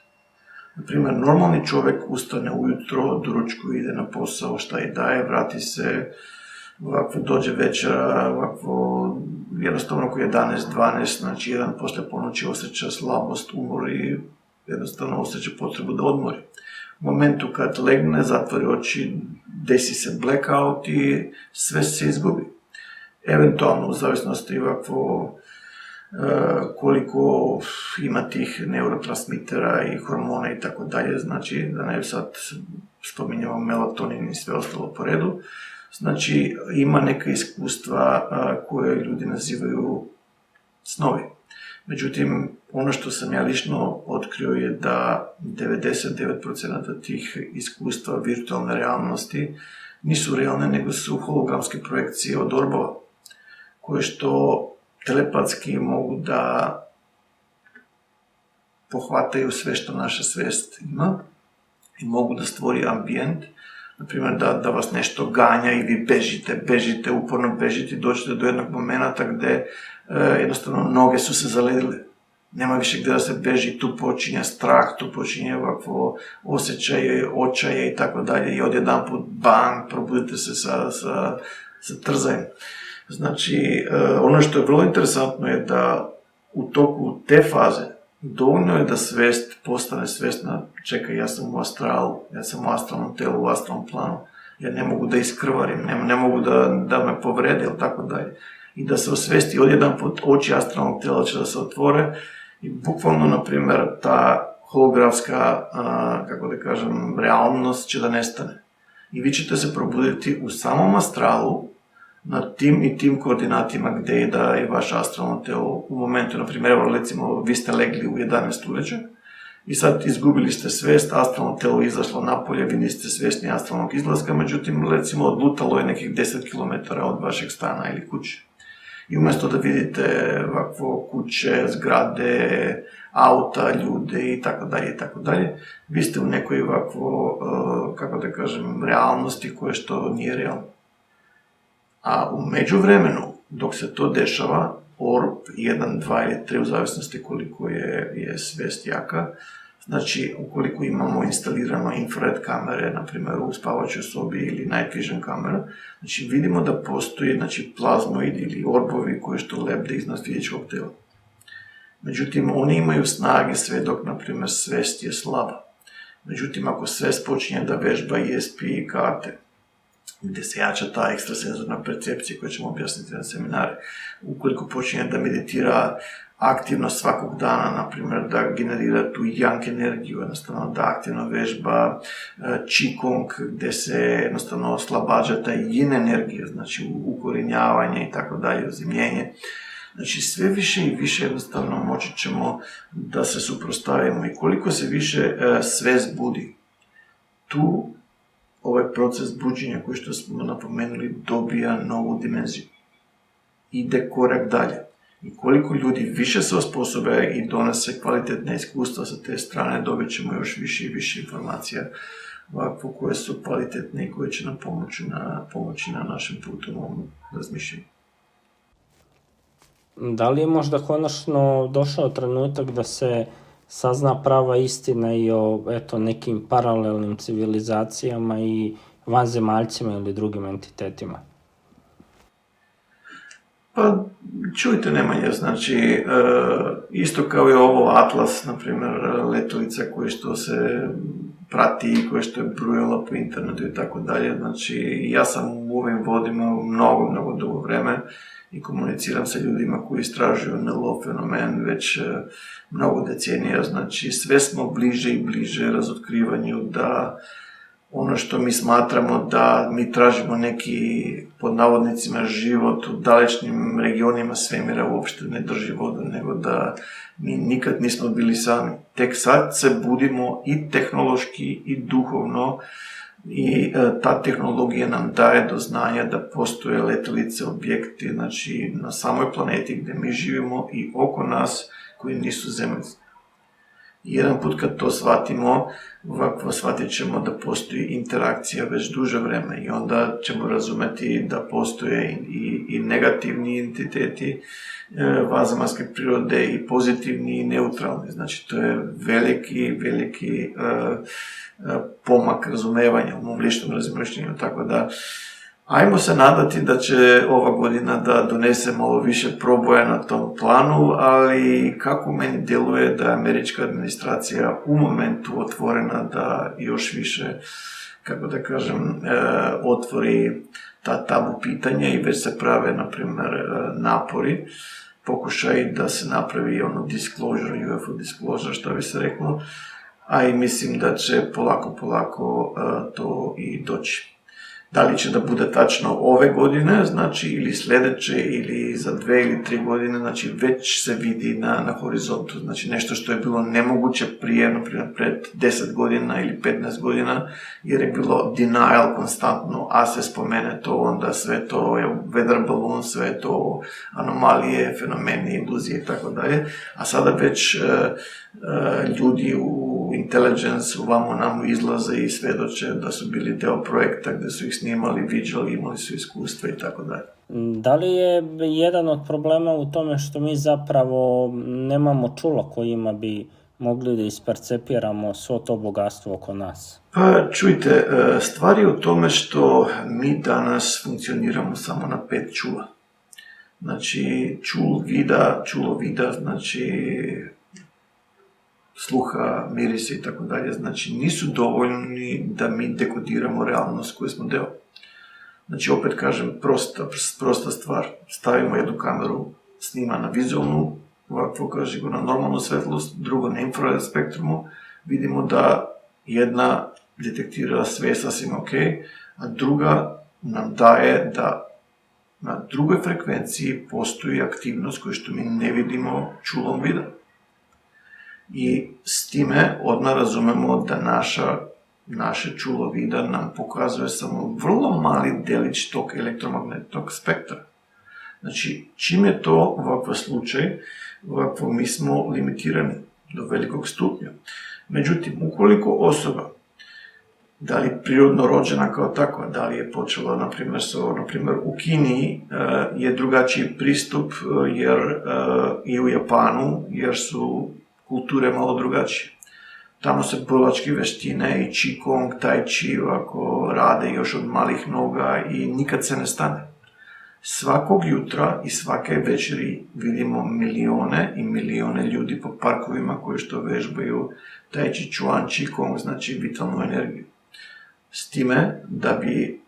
Naprimjer, normalni čovjek ustane ujutro, doručku, ide na posao, šta i daje, vrati se, ovako dođe večera, ovako jednostavno oko 11-12, znači jedan poslije ponoći osjeća slabost, umor i jednostavno osjeća potrebu da odmori. U momentu kad legne, zatvori oči, desi se blackout i sve se izgubi. Eventualno, u zavisnosti ovako koliko ima tih neurotransmitera i hormona i tako dalje, znači da ne sad spominjamo melatonin i sve ostalo po redu, znači ima neka iskustva koje ljudi nazivaju snovi. Međutim, ono što sam ja lično otkrio je da 99% tih iskustva virtualne realnosti nisu realne, nego su hologramske projekcije od orbova, koje što telepatski mogu da pohvataju sve što naša svijest ima i mogu da stvori ambijent, naprimjer da vas nešto ganja i vi bežite, uporno bežite i dođete do jednog momenta gdje jednostavno noge su se zaledile. Nema više gdje da se beži, tu počinje strah, tu počinje ovakvo osjećaje, očaje i tako dalje i odjedanput bang, probudite se sa trzajem. Znači, ono što je vrlo interesantno je da u toku te faze dovoljno je da svijest postane svjesna, čekaj, ja sam u astralu, ja sam u astralnom telu, u astralnom planu, ja ne mogu da iskrvarim, ne mogu da me povrede ili tako dalje. I da se osvijesti odjedanput oči astralnog tela će da se otvore i bukvalno, na primjer, ta holografska, kako da kažem, realnost će da nestane. I vi ćete se probuditi u samom astralu, na tim i tim koordinatima gdje je da je vaše astralno telo u momentu, na primjer, recimo, vi ste legli u 11 uveče i sad izgubili ste svijest, astralno telo izašlo napolje, vi niste svjesni astralnog izlaska, međutim, recimo, odlutalo je nekih 10 km od vašeg stana ili kuće. I umjesto da vidite ovakvo kuće, zgrade, auta, ljude i tako dalje, vi ste u nekoj ovakvo, kako da kažem, realnosti koje što nije realno. A u međuvremenu, dok se to dešava, orb 1, 2 ili 3, u zavisnosti koliko je svijest jaka, znači ukoliko imamo instalirano infrared kamere, na primjer u spavačoj sobi ili night vision kamera, znači vidimo da postoji plazmoidi ili orbovi koji što lebde iznad fizičkog tela. Međutim, oni imaju snage sve dok, na primjer, svijest je slaba. Međutim, ako svijest počinje da vežba ESP karte, gdje se jača ta ekstrasenzorna percepcija koju ćemo objasniti na seminare, ukoliko počinje da meditira aktivno svakog dana, na primjer da generira tu yang energiju, jednostavno da aktivno vežba qigong, gdje se jednostavno oslabađa ta yin energija, znači ukorinjavanje i tako dalje, uzimljenje. Znači sve više i više jednostavno moći ćemo da se suprotstavimo i koliko se više svest budi, tu ovaj proces buđenja koji što smo napomenuli dobija novu dimenziju. Ide korak dalje. I koliko ljudi više se osposobe i donose kvalitetne iskustva sa te strane, dobit ćemo još više i više informacija ovako koje su kvalitetne i koje će nam pomoći na našem putu ovom razmišljanju. Da li je možda konačno došao trenutak da se sazna prava istina i o nekim paralelnim civilizacijama i vanzemaljcima ili drugim entitetima? Pa, čujte Nemanja, znači, isto kao i ovo Atlas, na primjer, letelica koje što se prati i koje što je brujala po internetu i tako dalje, znači, ja sam u ovim vodima mnogo dugo vreme i komuniciram sa ljudima koji istražuju NLO fenomen već mnogo decenija, znači, sve smo bliže i bliže razotkrivanju da ono što mi smatramo da mi tražimo neki, pod navodnicima, život u dalečnim regionima svemira uopšte ne drži vodu, nego da mi nikad nismo bili sami. Tek sad se budimo i tehnološki i duhovno i ta tehnologija nam daje do znanja da postoje letelice, objekti, znači na samoj planeti gdje mi živimo i oko nas koji nisu zemaljski. Jedan put kad to shvatimo, ovako shvatit ćemo da postoji interakcija već duže vreme i onda ćemo razumeti da postoje i negativni entiteti vanzemaljske prirode i pozitivni i neutralni. Znači, to je veliki pomak razumevanja u mom ličnom razmišljanju, tako da ajmo se nadati da će ova godina da donese malo više proboja na tom planu, ali kako meni djeluje da je američka administracija u momentu otvorena da još više, kako da kažem, otvori ta tabu pitanja i već se prave, na primjer, napori, pokušaj da se napravi disclosure, UFO disclosure, što bi se reklo, a i mislim da će polako to i doći. Da li će da bude tačno ove godine, znači, ili sljedeće, ili za 2 ili 3 godine, znači, već se vidi na horizontu. Znači, nešto što je bilo nemoguće prije, naprimjer, pred 10 godina ili 15 godina, jer je bilo denial konstantno, a se spomene to, onda sve to je weather balloon, sve to anomalije, fenomeni, iluzije i tako dalje. A sada već ljudi u intelligence vamo namo izlaze i svedoče da su bili deo projekta gdje su ih snimali, viđali, imali su iskustva i tako dalje. Da li je jedan od problema u tome što mi zapravo nemamo čula kojima bi mogli da ispercepiramo svo to bogatstvo oko nas? Pa čujte, stvar je u tome što mi danas funkcioniramo samo na 5 čula. Znači, čulo vida, znači sluha, mirisa i tako dalje, znači nisu dovoljni da mi dekodiramo realnost koju smo deo. Znači, opet kažem, prosta stvar. Stavimo jednu kameru, snima na vizualnu, ovako kaže na normalnu svetlost, drugo na infrared spektrumu, vidimo da jedna detektira sve sasvim ok, a druga nam daje da na drugoj frekvenciji postoji aktivnost koju što mi ne vidimo čulom vida. I s time odmah razumemo da naše čulo vida nam pokazuje samo vrlo mali delić tog elektromagnetnog spektra. Znači, čim je to ovakav slučaj, ovako mi smo limitirani do velikog stupnja. Međutim, ukoliko osoba, da li prirodno rođena kao takva, da li je počela, na primjer, u Kini je drugačiji pristup jer i u Japanu, jer su kulture malo drugačije. Tamo se borilačke veštine i Qigong, Tai Chi ovako rade još od malih noga i nikad se ne stane. Svakog jutra i svake večeri vidimo milione i milione ljudi po parkovima koji što vežbaju Tai Chi Chuan, Qigong, znači vitalnu energiju. S time da bi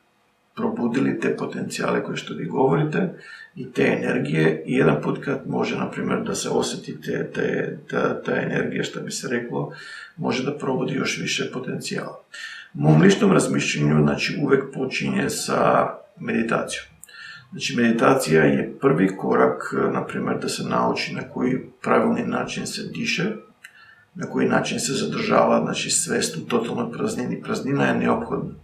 probudili te potencijale koje što vi govorite i te energije i jedan put kad može, na primjer, da se osjeti ta energija, što bi se reklo, može da probudi još više potencijala. U mom ličnom razmišljenju, znači, uvek počinje sa meditacijom. Znači, meditacija je prvi korak, na primjer, da se nauči na koji pravilni način se diše, na koji način se zadržava, znači, svest u totalnoj praznini. Praznina je neophodna.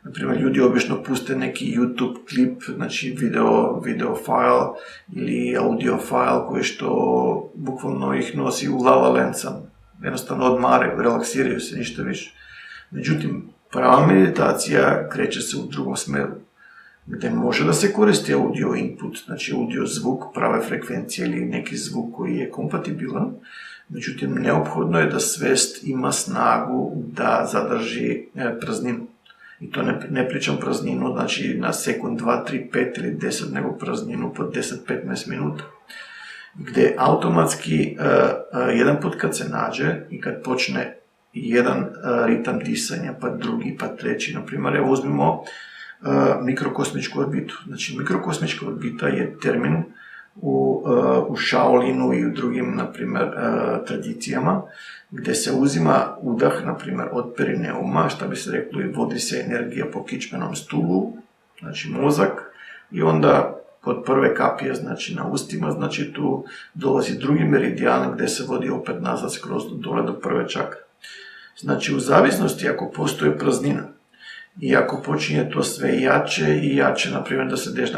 Naprimjer, ljudi obično puste neki YouTube klip, znači video file ili audio file koji što bukvalno ih nosi u lava lencam. Jednostavno odmaraju, relaksiraju se, ništa više. Međutim, prava meditacija kreće se u drugom smeru. gdje može da se koristi audio input, znači audio zvuk prave frekvencije ili neki zvuk koji je kompatibilan. Međutim, neophodno je da svest ima snagu da zadrži prazninu. I to ne pričam prazninu, znači na sekund, 2, 3, 5 ili 10, nego prazninu po 10-15 minuta. Gdje automatski, jedan put kad se nađe i kad počne jedan ritam disanja, pa drugi, pa treći, na primjer, evo uzmimo mikrokosmičku orbitu. Znači, mikrokosmička orbita je termin u Shaolinu i u drugim, na primjer, tradicijama, gdje se uzima udah, na primjer, od perineuma, što bi se reklo, i vodi se energija po kičmenom stubu, znači mozak, i onda kod prve kapije, znači na ustima, znači tu dolazi drugi meridijan gdje se vodi opet nazad skroz dole do prve čakre. Znači, u zavisnosti ako postoji praznina i ako počinje to sve jače i jače, na primjer da se deš,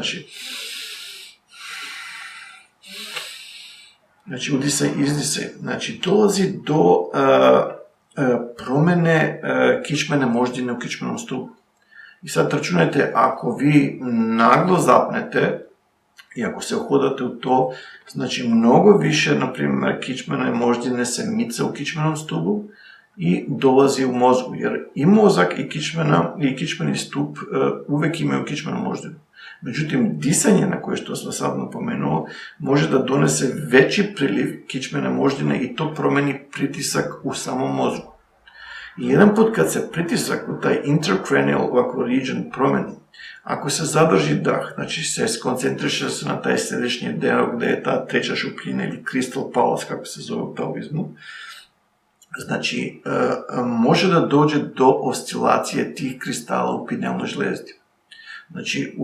znači udisaj, izdisaj, znači dolazi do promjene kičmene moždine u kičmenom stubu. I sad računajte, ako vi naglo zapnete i ako se uhodate u to, znači mnogo više, na primjer, kičmene moždine se mica u kičmenom stubu i dolazi u mozgu, jer i mozak i kičmeni stup uvijek imaju kičmenu moždinu. Međutim, disanje, na koje što sam sad napomenuo, može da donese veći priliv kičmene moždine i to promeni pritisak u samom mozgu. I jedan put kad se pritisak u taj intracranial ovako region promeni, ako se zadrži dah, znači se skoncentriše se na taj središnji deo gdje je ta treća šupljina ili crystal palace, kako se zove u taoizmu, znači može da dođe do oscilacije tih kristala u pinealnoj žlijezdi, znači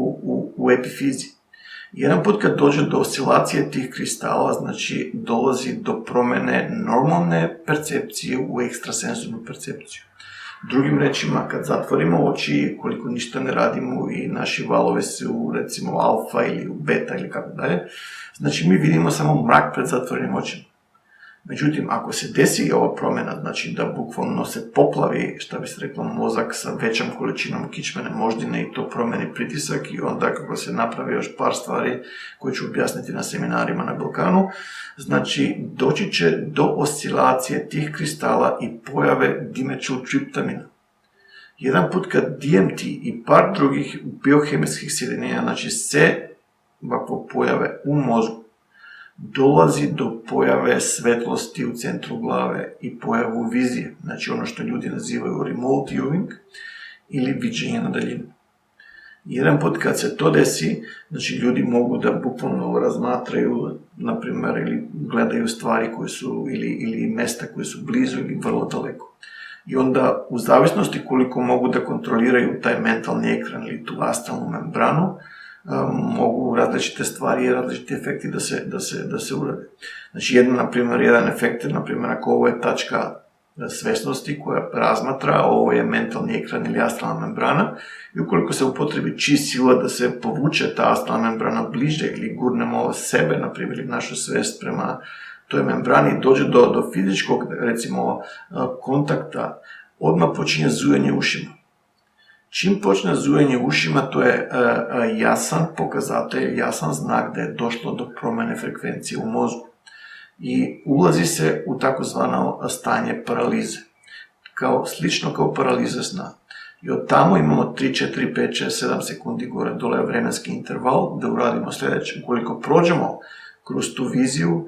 u epifizi. Jedan put kad dođe do oscilacije tih kristala, znači dolazi do promjene normalne percepcije u ekstrasensornu percepciju. Drugim rečima, kad zatvorimo oči, koliko ništa ne radimo i naši valovi su recimo alfa ili u beta ili kako dalje, znači mi vidimo samo mrak pred zatvorenim očima. Međutim, ako se desi ova promjena, znači da bukvalno se poplavi, što bi se reklo, mozak sa većom količinom kičmene moždine i to promjeni pritisak i onda kako se napravi još par stvari koje ću objasniti na seminarima na Balkanu, znači doći će do oscilacije tih kristala i pojave dimethyltryptamina. Jedan put kad DMT i par drugih biohemijskih sjedinjenja, znači se ovako pojave u mozgu, dolazi do pojave svetlosti u centru glave i pojavu vizije, znači ono što ljudi nazivaju remote viewing ili viđenje na daljinu. Jedan put kad se to desi, znači ljudi mogu da bukvalno razmatraju, na primjer, ili gledaju stvari koje su, ili mesta koje su blizu ili vrlo daleko. I onda, u zavisnosti koliko mogu da kontroliraju taj mentalni ekran ili tu astralnu membranu, mogu različite stvari i različiti efekti da se urade. Znači, jedan efekt je, na primjer, ako ovo je tačka svjesnosti koja razmatra, ovo je mentalni ekran ili astralna membrana, i ukoliko se upotrebi sila da se povuče ta astralna membrana bliže ili gurnemo sebe, na primjer, ili našu svest prema toj membrani, dođe do fizičkog, recimo, kontakta, odmah počinje zujanje ušima. Čim počne zujanje ušima, to je jasan pokazatelj, jasan znak da je došlo do promjene frekvencije u mozgu. I ulazi se u takozvano stanje paralize, slično kao paralize sna. I od tamo imamo 3, 4, 5, 6, 7 sekundi gore dole vremenski interval da uradimo sljedeće. Ukoliko prođemo kroz tu viziju,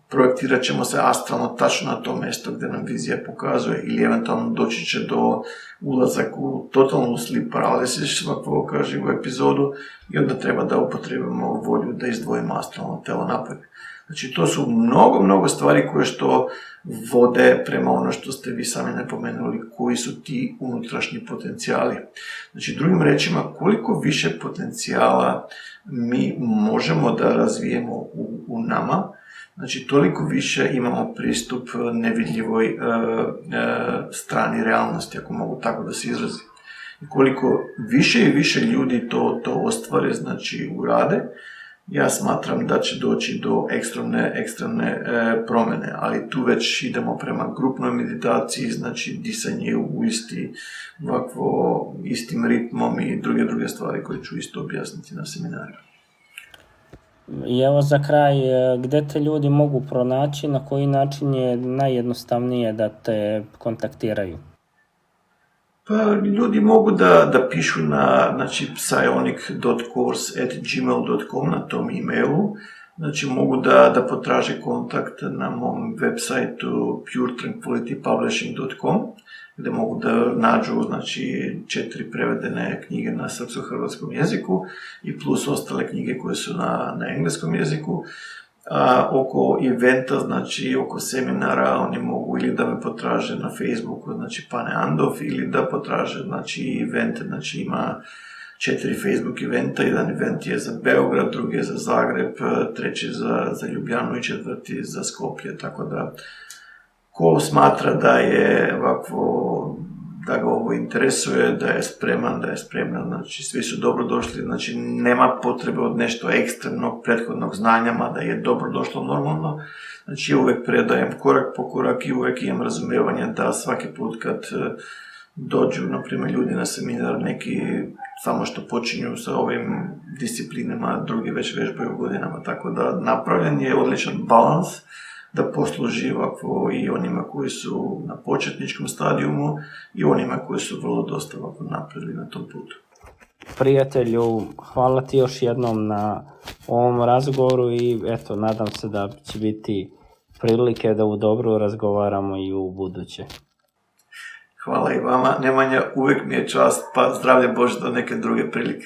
projektirat ćemo se astralno tačno na to mjesto gdje nam vizija pokazuje ili eventualno doći će do ulazak u totalnu sleep paralysis, svako kaže u epizodu, i onda treba da upotrebimo volju da izdvojimo astralno telo napolje. Znači, to su mnogo stvari koje što vode prema ono što ste vi sami napomenuli, koji su ti unutrašnji potencijali. Znači, drugim rečima, koliko više potencijala mi možemo da razvijemo u nama, znači, toliko više imamo pristup nevidljivoj strani realnosti, ako mogu tako da se izrazim. I koliko više i više ljudi to ostvare, znači urade, ja smatram da će doći do ekstremne promjene, ali tu već idemo prema grupnoj meditaciji, znači disanje u istim ritmom i druge stvari koje ću isto objasniti na seminariju. I evo za kraj, gdje te ljudi mogu pronaći, na koji način je najjednostavnije da te kontaktiraju? Pa ljudi mogu da pišu na psionic.course@gmail.com na tom e-mailu. Znači mogu da potraže kontakt na mom web sajtu puretranquilitypublishing.com gdje mogu da nađu 4 prevedene knjige na srpsko-hrvatskom jeziku i plus ostale knjige koje su na engleskom jeziku. Oko eventa, oko seminara, oni mogu ili da me potraže na Facebooku, Pane Andov, ili da potraže, event, ima 4 Facebook eventa, jedan event je za Beograd, drugi je za Zagreb, treći za Ljubljanu i četvrti za Skopje, tako da ko smatra da je da ga ovo interesuje, da je spreman, da je spremna, svi su dobrodošli, nema potrebe od nešto ekstremnog prethodnog znanja, da je dobrodošlo normalno, ja uvijek predajem korak po korak i uvijek imam razumijevanje da svaki put kad dođu, na primjer, ljudi na seminar, neki samo što počinju sa ovim disciplinama, drugi već vežbaju godinama, tako da napravljen je odličan balans da posluži ovako i onima koji su na početničkom stadijumu i onima koji su vrlo dosta ovako napredili na tom putu. Prijatelju, hvala ti još jednom na ovom razgovoru i eto, nadam se da će biti prilike da u dobru razgovaramo i u buduće. Hvala i vama, Nemanja, uvijek mi je čast, pa zdravlje Bože do neke druge prilike.